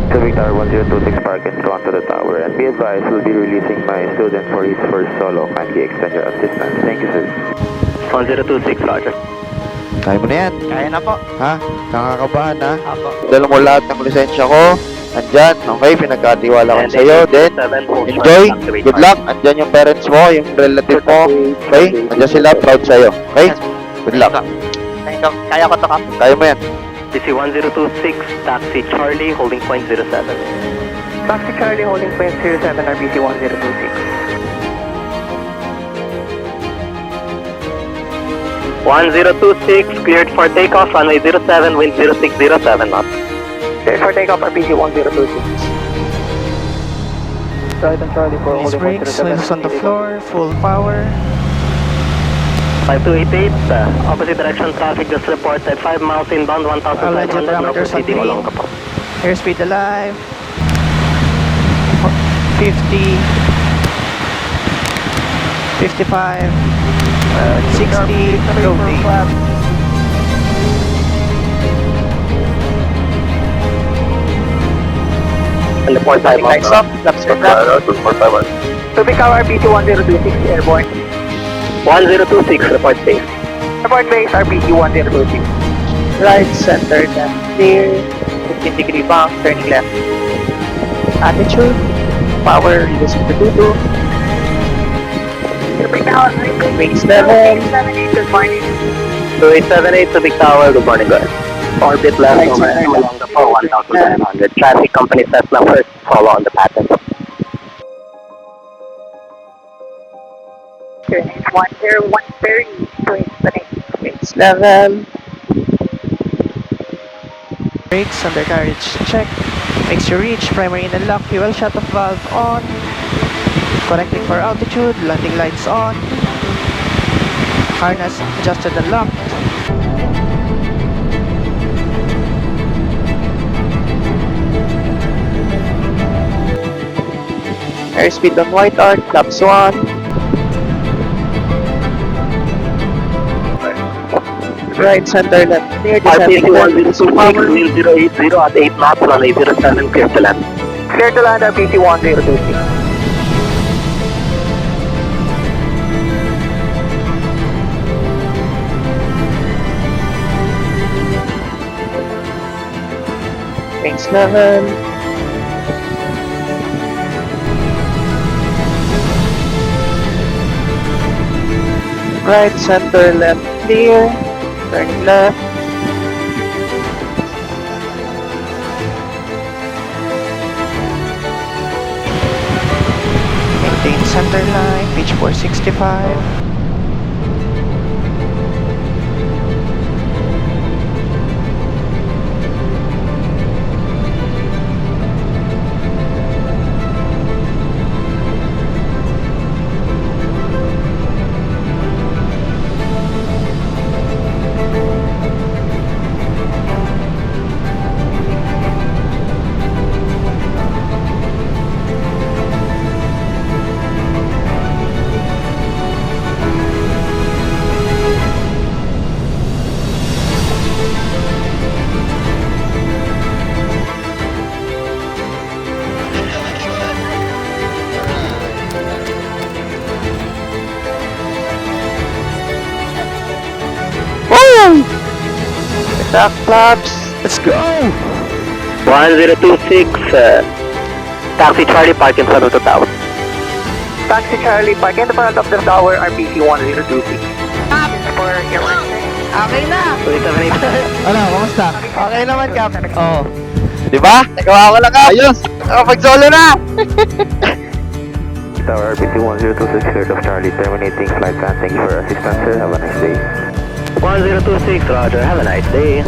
Subic Tower 1026 park in front of the tower. And be advised, we'll be releasing my student for his first solo. Kindly extend your assistance. Thank you, sir. 1026, roger. Kaya mo na yan. Kaya na po. Ha? Nakakabahan ha? Ako. Dala mo lahat ng lisensya ko. Andyan. Okay, pinagkatiwala ko sa'yo. Then, enjoy. Good luck. Andyan yung parents mo, yung relative mo. Okay? Andyan sila. Proud sa'yo. Okay? Good luck. Kaya ko to, Capt. Kaya mo yan. DC 1026, taxi Charlie, holding point 07. Taxi Charlie holding point 07, RBC 1026. 1026, cleared for takeoff, runway 07, wind 0607 knots. Cleared for takeoff, RBC 1026. Right on Charlie for Release holding point brakes, 07. wheels on the floor, full power. 5288, opposite direction traffic just reported 5 miles inbound, 1,500, no parameters on proceeding green. along Kapal. Airspeed alive. 50. 55. 60. Loading. And the point 5 Lights up, flaps for traffic. Subic Tower, RBC 1026, airborne. 1026, report base. Report base, RBC 1026. Right, center, left, clear. 15-degree bank, turning left. Attitude, power, release to 22. Subic Tower, wings level. 2878, good morning. 2878 to Big Tower, good morning, guys. Orbit left, Right, momentum center. along the 1,900. Traffic company Cessna first, follow on the pattern. Turning 10130, wings level. Brakes, undercarriage check. Make sure reach, primary in and lock, fuel shut-off valve on. Connecting for altitude, landing lights on. Harness adjusted and locked. Airspeed on white arc, flaps 1. Right, center, left, clear, RPC descending 1026, power. wheel 080 at 8 knots, runway 07, clear to land. Clear to land, RPC 1026. Wings level. Right, center, left, clear. Turning left. Maintain center line, pitch 465. Back flaps. Let's go! 1026, taxi Charlie, park in front of the tower. Taxi Charlie, park in the front of the tower, RPC 1026. For your Okay na! 2878. Ano, kamusta? Okay naman, Capt. Oo. Diba? Nagawa ko lang ka. Ayos. Nakapag-solo na. Tower RPC 1026, cleared of Charlie, terminating flight plan. Thank you for your assistance, sir. Have a nice day. 1026, roger. Have a nice day.